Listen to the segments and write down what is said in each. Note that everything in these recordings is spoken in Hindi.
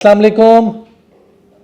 अस्सलाम वालेकुम।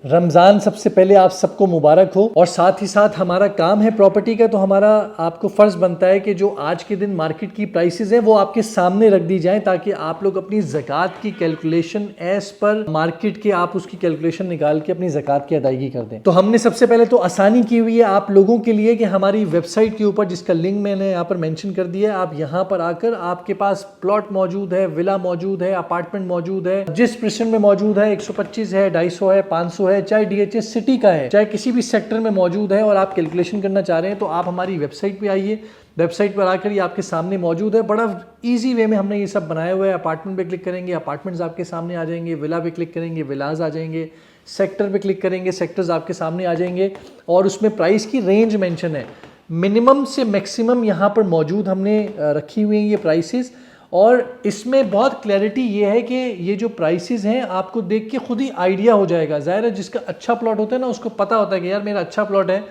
रमज़ान सबसे पहले आप सबको मुबारक हो। और साथ ही साथ हमारा काम है प्रॉपर्टी का, तो हमारा आपको फ़र्ज़ बनता है कि जो आज के दिन मार्केट की प्राइसेस हैं वो आपके सामने रख दी जाएं, ताकि आप लोग अपनी ज़कात की कैलकुलेशन एज़ पर मार्केट के आप उसकी कैलकुलेशन निकाल के अपनी ज़कात की अदायगी कर दें। तो हमने सबसे पहले तो आसानी की हुई है आप लोगों के लिए कि हमारी वेबसाइट के ऊपर, जिसका लिंक मैंने यहाँ पर मैंशन कर दिया है, आप यहाँ पर आकर आपके पास प्लॉट मौजूद है, विला मौजूद है, अपार्टमेंट मौजूद है, जिस प्रेशन में मौजूद है, 125 है, 250 है, 500 है, चाहे डीएचएस सिटी का है, चाहे किसी भी सेक्टर में मौजूद है और आप कैलकुलेशन करना चाह रहे हैं, तो आप हमारी वेबसाइट पे आइए। वेबसाइट पर आकर ये आपके सामने मौजूद है। बड़ा इजी वे में हमने ये सब बनाया हुआ है। अपार्टमेंट पे क्लिक करेंगे, अपार्टमेंट्स आपके सामने आ जाएंगे। विला पे क्लिक करेंगे, विलाज आ जाएंगे। सेक्टर पे क्लिक करेंगे, सेक्टर्स आपके सामने आ जाएंगे। और उसमें प्राइस की रेंज मेंशन है, मिनिमम से मैक्सिमम यहाँ पर मौजूद हमने रखी हुई हैं ये प्राइसेस। और इसमें बहुत क्लैरिटी ये है कि ये जो प्राइसेस हैं आपको देख के खुद ही आइडिया हो जाएगा। ज़ाहिर है जिसका अच्छा प्लॉट होता है ना, उसको पता होता है कि यार मेरा अच्छा प्लॉट है,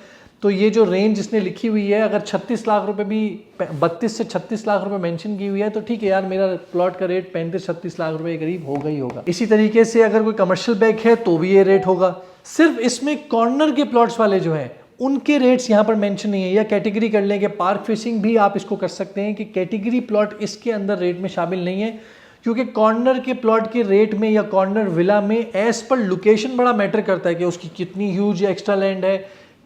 तो ये जो रेंज जिसने लिखी हुई है, अगर 36 लाख रुपए भी 32 से 36 लाख रुपए मेंशन की हुई है, तो ठीक है यार, मेरा प्लॉट का रेट 35-36 लाख रुपए के करीब होगा ही होगा। इसी तरीके से अगर कोई कमर्शियल बैंक है तो भी ये रेट होगा। सिर्फ इसमें कॉर्नर के प्लॉट्स वाले जो हैं उनके रेट्स यहाँ पर मेंशन नहीं है। या कैटेगरी कर लें कि पार्क फेसिंग भी आप इसको कर सकते हैं कि कैटेगरी प्लॉट इसके अंदर रेट में शामिल नहीं है, क्योंकि कॉर्नर के प्लॉट के रेट में या कॉर्नर विला में एज पर लोकेशन बड़ा मैटर करता है कि उसकी कितनी ह्यूज एक्स्ट्रा लैंड है,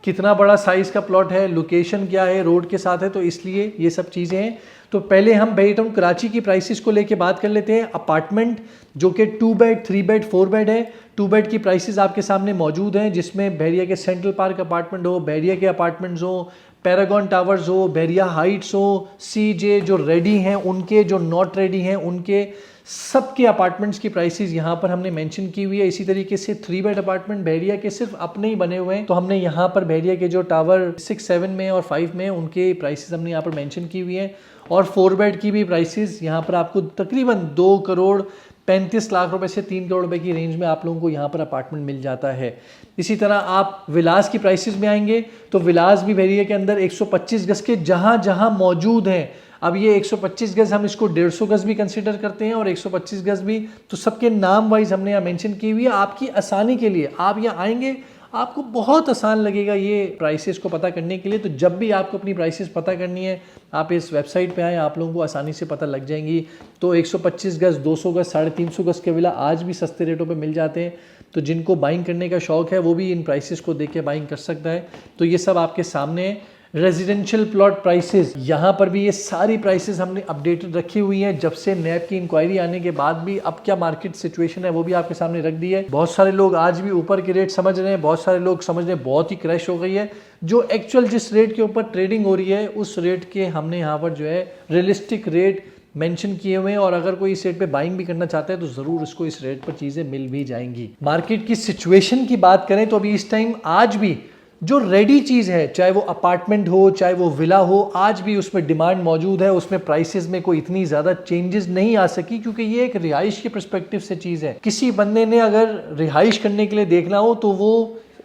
कितना बड़ा साइज का प्लॉट है, लोकेशन क्या है, रोड के साथ है, तो इसलिए ये सब चीज़ें हैं। तो पहले हम बड़ी टाउन कराची की प्राइसेस को लेके बात कर लेते हैं। अपार्टमेंट जो कि 2 बेड, 3 बेड, 4 बेड है, 2 बेड की प्राइसेस आपके सामने मौजूद हैं, जिसमें बहरिया के सेंट्रल पार्क अपार्टमेंट हो, बहरिया के अपार्टमेंट्स हो, पैरागॉन टावर्स हो, बहरिया हाइट्स हो, सीजे जो रेडी हैं उनके, जो नॉट रेडी हैं उनके, सबके अपार्टमेंट्स की प्राइसेस यहाँ पर हमने मेंशन की हुई है। इसी तरीके से 3 बेड अपार्टमेंट बहरिया के सिर्फ अपने ही बने हुए हैं, तो हमने यहाँ पर बहरिया के जो टावर 6, 7 में और 5 में उनके प्राइसेस हमने यहाँ पर मेंशन की हुई है। और 4 बेड की भी प्राइसेस यहाँ पर आपको तकरीबन 2 करोड़ 35 लाख रुपए से 3 करोड़ रुपए की रेंज में आप लोगों को यहाँ पर अपार्टमेंट मिल जाता है। इसी तरह आप विलास की प्राइसेस में आएंगे तो विलास भी बहरिया के अंदर 125 गज के जहाँ जहाँ मौजूद हैं। अब ये 125 गज हम इसको 150 गज भी कंसिडर करते हैं और 125 गज भी, तो सबके नाम वाइज हमने यहाँ मेंशन की हुई है आपकी आसानी के लिए। आप यहाँ आएंगे, आपको बहुत आसान लगेगा ये प्राइसेस को पता करने के लिए। तो जब भी आपको अपनी प्राइसेस पता करनी है, आप इस वेबसाइट पे आएँ, आप लोगों को आसानी से पता लग जाएंगी। तो 125 गज, 200 गज, 350 गज के विला आज भी सस्ते रेटों पे मिल जाते हैं। तो जिनको बाइंग करने का शौक़ है वो भी इन प्राइसेस को देख के बाइंग कर सकता है। तो ये सब आपके सामने है। रेजिडेंशियल प्लॉट प्राइसेस, यहाँ पर भी ये सारी प्राइसेस हमने अपडेटेड रखी हुई हैं। जब से नैब की इंक्वायरी आने के बाद भी अब क्या मार्केट सिचुएशन है वो भी आपके सामने रख दी है। बहुत सारे लोग आज भी ऊपर के रेट समझ रहे हैं, बहुत सारे लोग समझ रहे हैं बहुत ही क्रैश हो गई है। जो एक्चुअल जिस रेट के ऊपर ट्रेडिंग हो रही है उस रेट के हमने यहाँ पर जो है रियलिस्टिक रेट मेंशन किए हुए हैं। और अगर कोई इस रेट पे बाइंग भी करना चाहता है तो ज़रूर इसको इस रेट पर चीज़ें मिल भी जाएंगी। मार्केट की सिचुएशन की बात करें तो अभी इस टाइम आज भी जो रेडी चीज़ है, चाहे वो अपार्टमेंट हो चाहे वो विला हो, आज भी उसमें डिमांड मौजूद है। उसमें प्राइसेस में कोई इतनी ज़्यादा चेंजेस नहीं आ सकी, क्योंकि ये एक रिहाइश के पर्सपेक्टिव से चीज़ है। किसी बंदे ने अगर रिहाइश करने के लिए देखना हो तो वो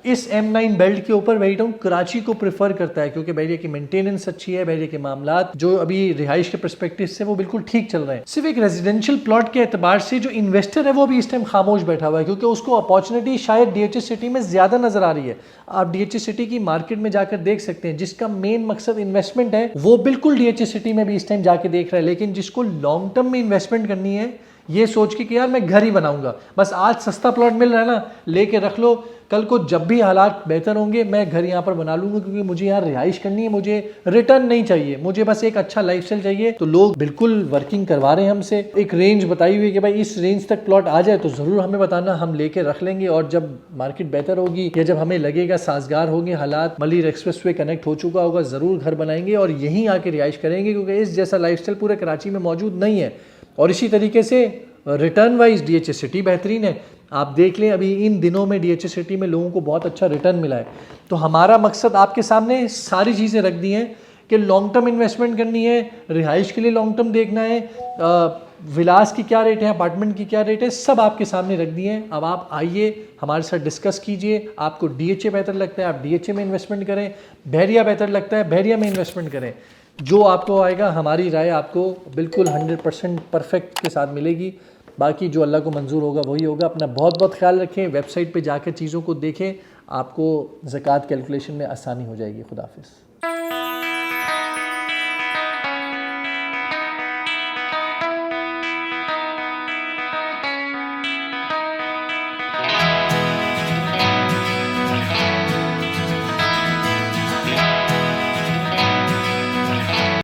इस M9 बेल्ट के ऊपर बहरिया टाउन कराची को प्रेफर करता है, क्योंकि बहरिया की मेंटेनेंस अच्छी है, बहरिया के मामलात जो अभी रिहाइश के पर्सपेक्टिव से वो बिल्कुल ठीक चल रहे हैं। सिर्फ एक रेजिडेंशियल प्लॉट के एतबार से जो इन्वेस्टर है वो भी इस टाइम खामोश बैठा हुआ है, क्योंकि उसको अपॉर्चुनिटी शायद DHS सिटी में ज़्यादा नजर आ रही है। आप DHS सिटी की मार्केट में जाकर देख सकते हैं, जिसका मेन मकसद इन्वेस्टमेंट है वो बिल्कुल DHS सिटी में भी इस टाइम जाके देख रहा है। लेकिन जिसको लॉन्ग टर्म में इन्वेस्टमेंट करनी है, ये सोच के कि यार मैं घर ही बनाऊंगा, बस आज सस्ता प्लॉट मिल रहा है ना, लेके रख लो, कल को जब भी हालात बेहतर होंगे मैं घर यहाँ पर बना लूंगा, क्योंकि मुझे यहाँ रिहाइश करनी है, मुझे रिटर्न नहीं चाहिए, मुझे बस एक अच्छा लाइफस्टाइल चाहिए। तो लोग बिल्कुल वर्किंग करवा रहे हैं हमसे। एक रेंज बताई हुई है कि भाई इस रेंज तक प्लॉट आ जाए तो ज़रूर हमें बताना, हम लेके रख लेंगे। और जब मार्केट बेहतर होगी या जब हमें लगेगा साजगार होंगे हालात, मलिर एक्सप्रेसवे कनेक्ट हो चुका होगा, ज़रूर घर बनाएंगे और यहीं आके रिहाइश करेंगे, क्योंकि इस जैसा लाइफस्टाइल पूरे कराची में मौजूद नहीं है। और इसी तरीके से रिटर्न वाइज DHS सिटी बेहतरीन है। आप देख लें अभी इन दिनों में DHS सिटी में लोगों को बहुत अच्छा रिटर्न मिला है। तो हमारा मकसद आपके सामने सारी चीज़ें रख दी हैं कि लॉन्ग टर्म इन्वेस्टमेंट करनी है, रिहाइश के लिए लॉन्ग टर्म देखना है, विलास की क्या रेट है, अपार्टमेंट की क्या रेट है, सब आपके सामने रख दिए हैं। अब आप आइए हमारे साथ डिस्कस कीजिए। आपको DHA बेहतर लगता है आप DHA में इन्वेस्टमेंट करें, बहरिया बेहतर लगता है बहरिया में इन्वेस्टमेंट करें। जो आपको आएगा, हमारी राय आपको बिल्कुल 100% परफेक्ट के साथ मिलेगी। बाकी जो अल्लाह को मंजूर होगा वही होगा। अपना बहुत बहुत ख्याल रखें, वेबसाइट पे जाकर चीज़ों को देखें, आपको ज़कात कैलकुलेशन में आसानी हो जाएगी। खुदा हाफिज़।